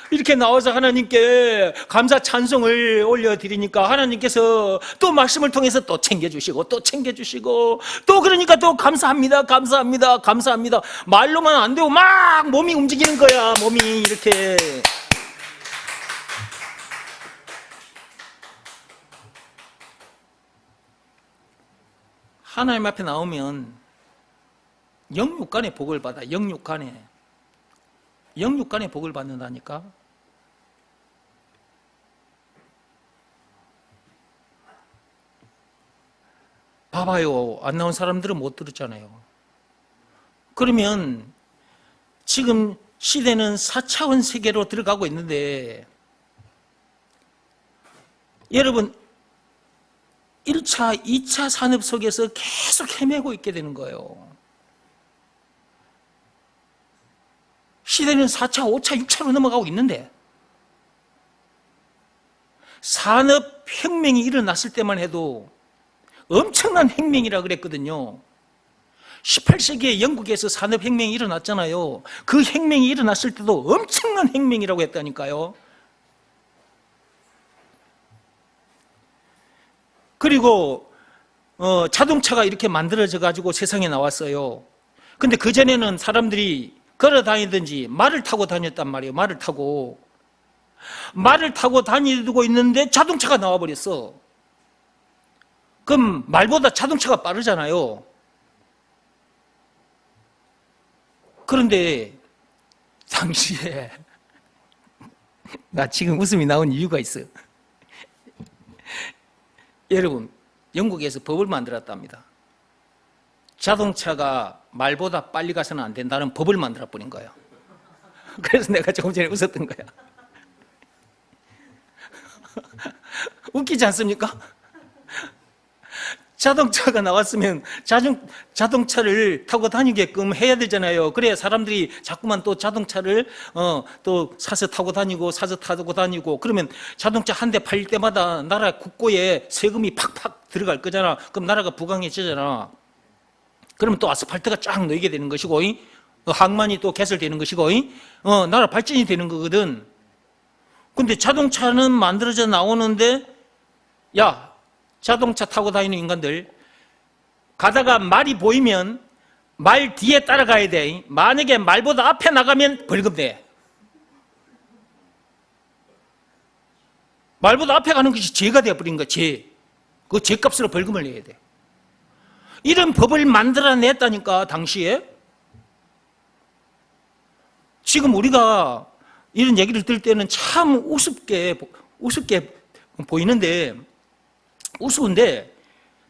이렇게 나와서 하나님께 감사 찬송을 올려드리니까 하나님께서 또 말씀을 통해서 또 챙겨주시고 또 챙겨주시고 또 그러니까 또 감사합니다. 감사합니다. 감사합니다. 말로만 안 되고 막 몸이 움직이는 거야. 몸이 이렇게. 하나님 앞에 나오면 영육간의 복을 받아. 영육간의 복을 받는다니까. 봐봐요. 안 나온 사람들은 못 들었잖아요. 그러면 지금 시대는 4차원 세계로 들어가고 있는데, 여러분 1차, 2차 산업 속에서 계속 헤매고 있게 되는 거예요. 시대는 4차, 5차, 6차로 넘어가고 있는데, 산업혁명이 일어났을 때만 해도 엄청난 혁명이라 그랬거든요. 18세기에 영국에서 산업혁명이 일어났잖아요. 그 혁명이 일어났을 때도 엄청난 혁명이라고 했다니까요. 그리고 자동차가 이렇게 만들어져 가지고 세상에 나왔어요. 근데 그전에는 사람들이 걸어 다니든지 말을 타고 다녔단 말이에요. 말을 타고 다니고 있는데 자동차가 나와버렸어. 그럼 말보다 자동차가 빠르잖아요. 그런데 당시에 나 지금 웃음이 나온 이유가 있어. 여러분, 영국에서 법을 만들었답니다. 자동차가 말보다 빨리 가서는 안 된다는 법을 만들어 버린 거예요. 그래서 내가 조금 전에 웃었던 거야. 웃기지 않습니까? 자동차가 나왔으면 자동차를 타고 다니게끔 해야 되잖아요. 그래야 사람들이 자꾸만 또 자동차를 또 사서 타고 다니고 그러면 자동차 한 대 팔릴 때마다 나라 국고에 세금이 팍팍 들어갈 거잖아. 그럼 나라가 부강해지잖아. 그러면 또 아스팔트가 쫙 놓이게 되는 것이고, 항만이 또 개설되는 것이고, 나라 발전이 되는 거거든. 근데 자동차는 만들어져 나오는데, 야, 자동차 타고 다니는 인간들, 가다가 말이 보이면 말 뒤에 따라가야 돼. 만약에 말보다 앞에 나가면 벌금 내. 말보다 앞에 가는 것이 죄가 되어버린 거야, 죄. 그 죄값으로 벌금을 내야 돼. 이런 법을 만들어냈다니까, 당시에. 지금 우리가 이런 얘기를 들을 때는 참 우습게 보이는데, 우스운데,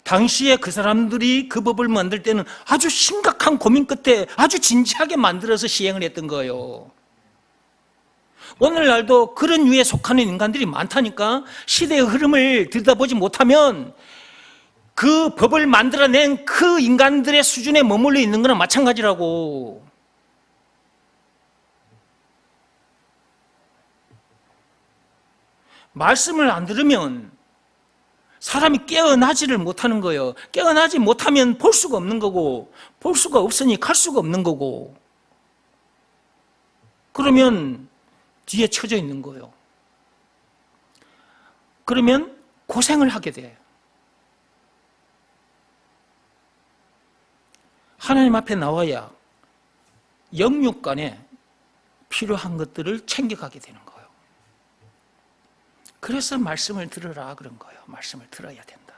당시에 그 사람들이 그 법을 만들 때는 아주 심각한 고민 끝에 아주 진지하게 만들어서 시행을 했던 거예요. 오늘날도 그런 유에 속하는 인간들이 많다니까. 시대의 흐름을 들여다보지 못하면 그 법을 만들어낸 그 인간들의 수준에 머물러 있는 거나 마찬가지라고. 말씀을 안 들으면 사람이 깨어나지를 못하는 거예요. 깨어나지 못하면 볼 수가 없는 거고, 볼 수가 없으니 갈 수가 없는 거고, 그러면 뒤에 처져 있는 거예요. 그러면 고생을 하게 돼. 하나님 앞에 나와야 영육간에 필요한 것들을 챙겨가게 되는 거예요. 그래서 말씀을 들으라 그런 거예요. 말씀을 들어야 된다.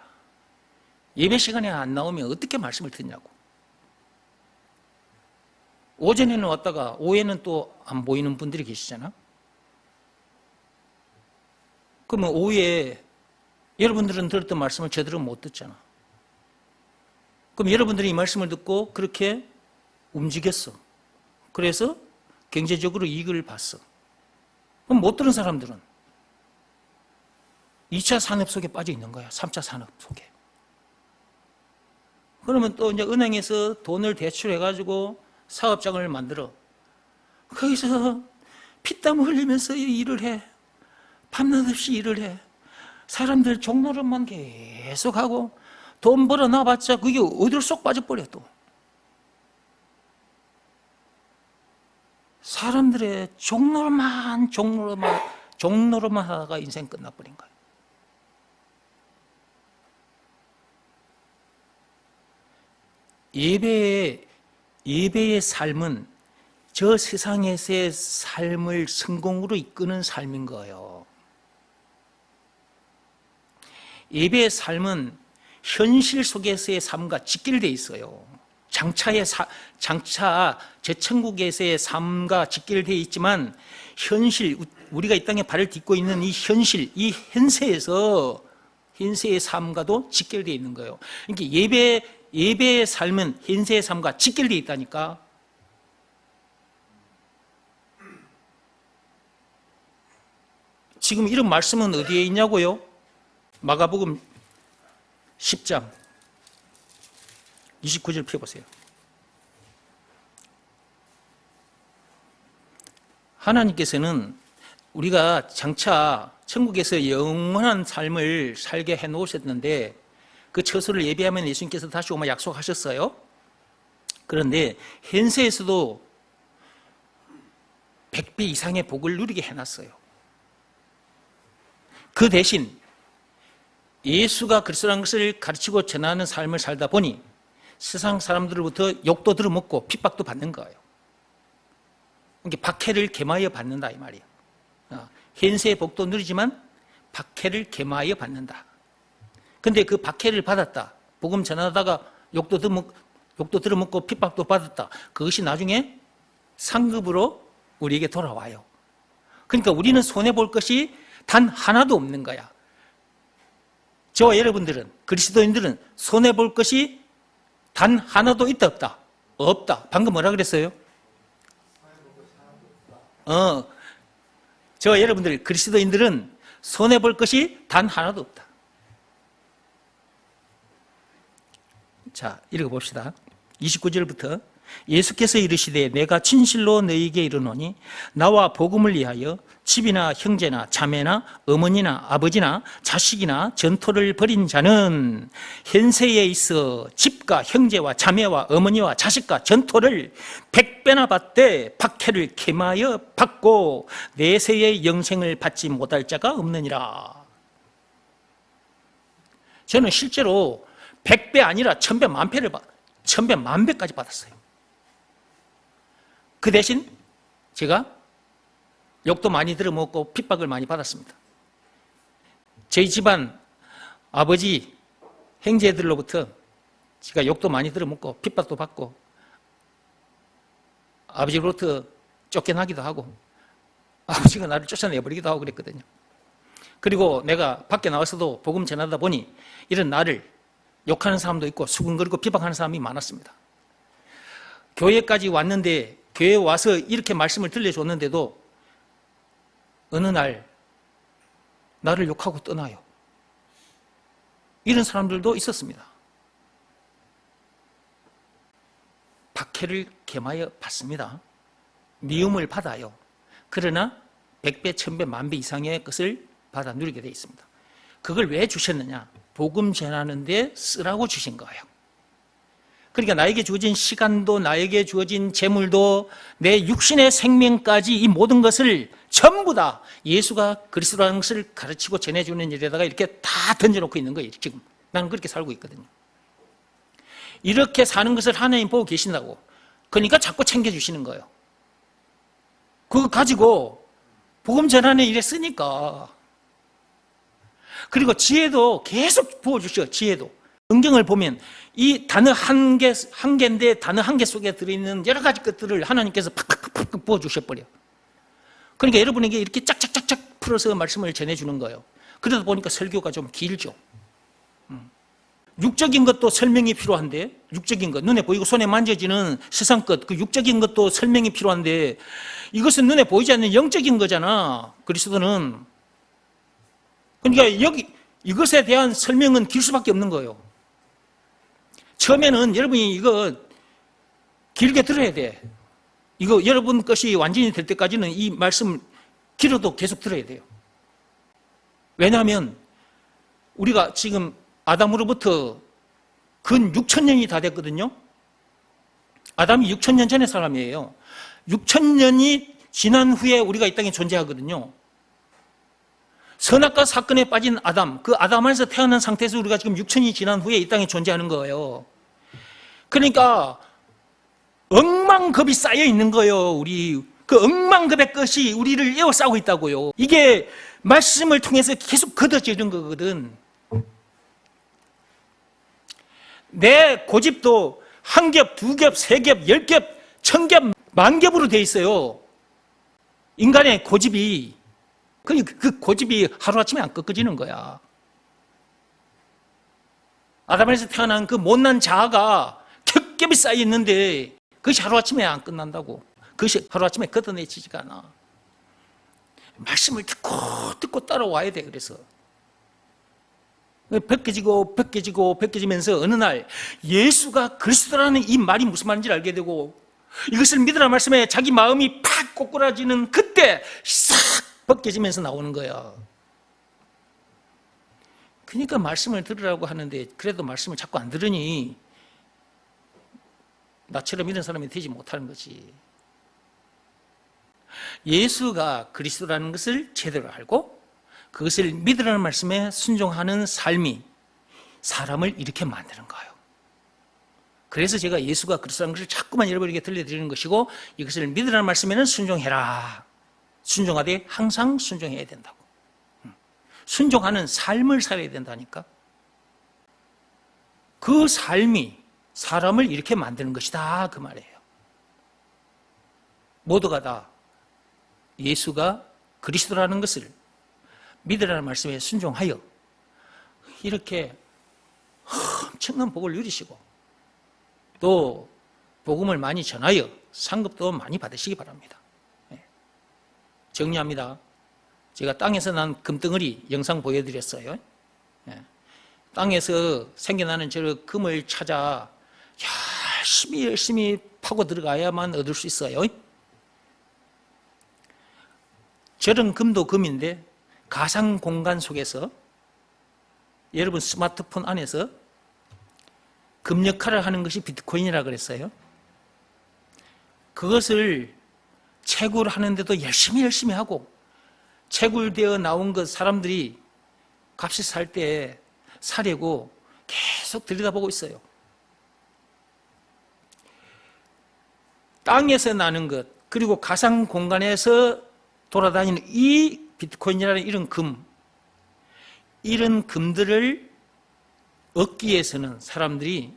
예배 시간에 안 나오면 어떻게 말씀을 듣냐고. 오전에는 왔다가 오후에는 또 안 보이는 분들이 계시잖아. 그러면 오후에 여러분들은 들었던 말씀을 저들은 못 듣잖아. 그럼 여러분들이 이 말씀을 듣고 그렇게 움직였어. 그래서 경제적으로 이익을 봤어. 그럼 못 들은 사람들은 2차 산업 속에 빠져 있는 거야. 3차 산업 속에. 그러면 또 이제 은행에서 돈을 대출해가지고 사업장을 만들어. 거기서 피땀 흘리면서 일을 해. 밤낮 없이 일을 해. 사람들 종노릇만 계속 하고 돈 벌어 놔봤자 그게 어디로 쏙 빠져버려 또. 사람들의 종노릇만 하다가 인생 끝나버린 거야. 예배의 삶은 저 세상에서의 삶을 성공으로 이끄는 삶인 거예요. 예배의 삶은 현실 속에서의 삶과 직결되어 있어요. 장차 제 천국에서의 삶과 직결되어 있지만 현실, 우리가 이 땅에 발을 딛고 있는 이 현실, 이 현세의 삶과도 직결되어 있는 거예요. 그러니까 예배의 삶은 현세의 삶과 직결되어 있다니까. 지금 이런 말씀은 어디에 있냐고요? 마가복음 10장 29절 펴보세요. 하나님께서는 우리가 장차 천국에서 영원한 삶을 살게 해놓으셨는데 그 처소를 예비하면 예수님께서 다시 오면 약속하셨어요. 그런데 현세에서도 100배 이상의 복을 누리게 해놨어요. 그 대신 예수가 그리스도라는 것을 가르치고 전하는 삶을 살다 보니 세상 사람들로부터 욕도 들어먹고 핍박도 받는 거예요. 그러니까 박해를 겸하여 받는다 이 말이에요. 현세의 복도 누리지만 박해를 겸하여 받는다. 근데 그 박해를 받았다. 복음 전하다가 욕도 들어먹고 핍박도 받았다. 그것이 나중에 상급으로 우리에게 돌아와요. 그러니까 우리는 손해볼 것이 단 하나도 없는 거야. 저와 여러분들은, 그리스도인들은 손해볼 것이 단 하나도 있다 없다? 없다. 방금 뭐라 그랬어요? 저와 여러분들, 그리스도인들은 손해볼 것이 단 하나도 없다. 자, 읽어봅시다. 29절부터 예수께서 이르시되 내가 진실로 너희에게 이르노니 나와 복음을 위하여 집이나 형제나 자매나 어머니나 아버지나 자식이나 전토를 벌인 자는 현세에 있어 집과 형제와 자매와 어머니와 자식과 전토를 100배나 받되 박해를 겸하여 받고 내세의 영생을 받지 못할 자가 없느니라. 저는 실제로 100배 아니라 1000배 만배를 1000배 만배까지 받았어요. 그 대신 제가 욕도 많이 들어먹고 핍박을 많이 받았습니다. 저희 집안 아버지 형제들로부터 제가 욕도 많이 들어먹고 핍박도 받고 아버지로부터 쫓겨나기도 하고 아버지가 나를 쫓아내버리기도 하고 그랬거든요. 그리고 내가 밖에 나와서도 복음 전하다 보니 이런 나를 욕하는 사람도 있고 수근거리고 비방하는 사람이 많았습니다. 교회까지 왔는데 교회에 와서 이렇게 말씀을 들려줬는데도 어느 날 나를 욕하고 떠나요. 이런 사람들도 있었습니다. 박해를 겸하여 받습니다. 미움을 받아요. 그러나 100배, 1000배, 만배 이상의 것을 받아 누리게 되어 있습니다. 그걸 왜 주셨느냐? 복음 전하는 데 쓰라고 주신 거예요. 그러니까 나에게 주어진 시간도 나에게 주어진 재물도 내 육신의 생명까지 이 모든 것을 전부 다 예수가 그리스도라는 것을 가르치고 전해주는 일에다가 이렇게 다 던져놓고 있는 거예요. 지금 나는 그렇게 살고 있거든요. 이렇게 사는 것을 하나님 보고 계신다고. 그러니까 자꾸 챙겨주시는 거예요. 그거 가지고 복음 전하는 일에 쓰니까. 그리고 지혜도 계속 부어주셔. 지혜도. 성경을 보면 이 단어 한 개인데 단어 한 개 속에 들어있는 여러 가지 것들을 하나님께서 팍팍팍 부어주셔버려. 그러니까 여러분에게 이렇게 짝짝짝짝 풀어서 말씀을 전해주는 거예요. 그러다 보니까 설교가 좀 길죠. 육적인 것도 설명이 필요한데, 육적인 것, 눈에 보이고 손에 만져지는 세상 것, 그 육적인 것도 설명이 필요한데 이것은 눈에 보이지 않는 영적인 거잖아. 그리스도는. 그러니까 이것에 대한 설명은 길 수밖에 없는 거예요. 처음에는 여러분이 이거 길게 들어야 돼. 이거 여러분 것이 완전히 될 때까지는 이 말씀 길어도 계속 들어야 돼요. 왜냐하면 우리가 지금 아담으로부터 근 6000년이 다 됐거든요. 아담이 6000년 전의 사람이에요. 6000년이 지난 후에 우리가 이 땅에 존재하거든요. 선악과 사건에 빠진 아담, 그 아담 안에서 태어난 상태에서 우리가 지금 6000이 지난 후에 이 땅에 존재하는 거예요. 그러니까 억만급이 쌓여 있는 거예요. 그 억만급의 것이 우리를 에워싸고 있다고요. 이게 말씀을 통해서 계속 걷어지는 거거든. 내 고집도 한 겹, 두 겹, 세 겹, 10겹, 1000겹, 10,000겹으로 돼 있어요. 인간의 고집이. 그 고집이 하루아침에 안 꺾어지는 거야. 아담에서 태어난 그 못난 자아가 겹겹이 쌓여 있는데 그것이 하루아침에 안 끝난다고. 그것이 하루아침에 걷어내지지가 않아. 말씀을 듣고 따라와야 돼. 그래서 벗겨지면서 어느 날 예수가 그리스도라는 이 말이 무슨 말인지 알게 되고 이것을 믿으라는 말씀에 자기 마음이 팍 꼬꾸라지는 그때 싹 벗겨지면서 나오는 거야. 그러니까 말씀을 들으라고 하는데 그래도 말씀을 자꾸 안 들으니 나처럼 이런 사람이 되지 못하는 거지. 예수가 그리스도라는 것을 제대로 알고 그것을 믿으라는 말씀에 순종하는 삶이 사람을 이렇게 만드는 거예요. 그래서 제가 예수가 그리스도라는 것을 자꾸만 여러분에게 들려드리는 것이고 이것을 믿으라는 말씀에는 순종해라. 순종하되 항상 순종해야 된다고. 순종하는 삶을 살아야 된다니까. 그 삶이 사람을 이렇게 만드는 것이다 그 말이에요. 모두가 다 예수가 그리스도라는 것을 믿으라는 말씀에 순종하여 이렇게 엄청난 복을 누리시고 또 복음을 많이 전하여 상급도 많이 받으시기 바랍니다. 정리합니다. 제가 땅에서 난 금덩어리 영상 보여드렸어요. 땅에서 생겨나는 저 금을 찾아 열심히 파고 들어가야만 얻을 수 있어요. 저런 금도 금인데 가상 공간 속에서 여러분 스마트폰 안에서 금 역할을 하는 것이 비트코인이라 그랬어요. 그것을 채굴하는데도 열심히 하고 채굴되어 나온 것 사람들이 값이 살 때 사려고 계속 들여다보고 있어요. 땅에서 나는 것 그리고 가상 공간에서 돌아다니는 이 비트코인이라는 이런 금들을 얻기 위해서는 사람들이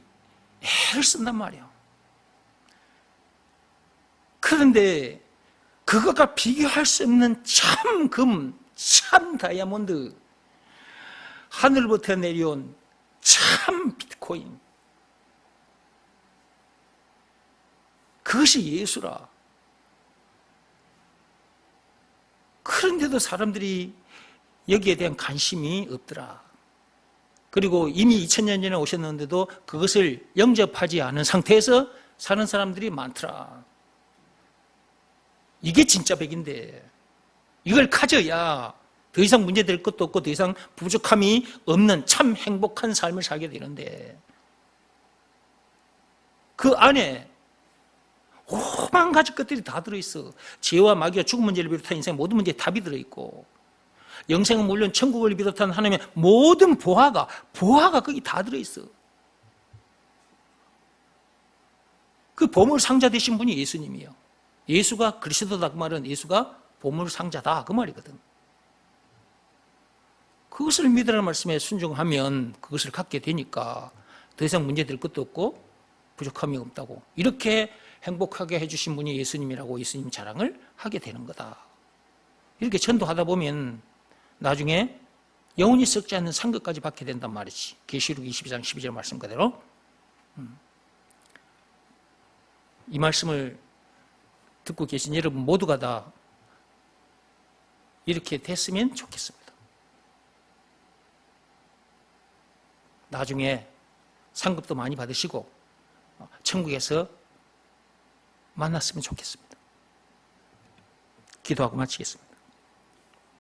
애를 쓴단 말이에요. 그런데 그것과 비교할 수 없는 참 금, 참 다이아몬드, 하늘부터 내려온 참 비트코인, 그것이 예수라. 그런데도 사람들이 여기에 대한 관심이 없더라. 그리고 이미 2000년 전에 오셨는데도 그것을 영접하지 않은 상태에서 사는 사람들이 많더라. 이게 진짜 백인데 이걸 가져야 더 이상 문제될 것도 없고 더 이상 부족함이 없는 참 행복한 삶을 살게 되는데 그 안에 오만 가지 것들이 다 들어있어. 죄와 마귀와 죽음 문제를 비롯한 인생의 모든 문제에 답이 들어있고 영생은 물론 천국을 비롯한 하나님의 모든 보화가 거기 다 들어있어. 그 보물 상자 되신 분이 예수님이에요. 예수가 그리스도다 그 말은 예수가 보물 상자다 그 말이거든. 그것을 믿으라는 말씀에 순종하면 그것을 갖게 되니까 더 이상 문제될 것도 없고 부족함이 없다고. 이렇게 행복하게 해주신 분이 예수님이라고 예수님 자랑을 하게 되는 거다. 이렇게 전도하다 보면 나중에 영원히 썩지 않는 상급까지 받게 된단 말이지. 계시록 22장 12절 말씀 그대로. 이 말씀을 듣고 계신 여러분 모두가 다 이렇게 됐으면 좋겠습니다. 나중에 상급도 많이 받으시고 천국에서 만났으면 좋겠습니다. 기도하고 마치겠습니다.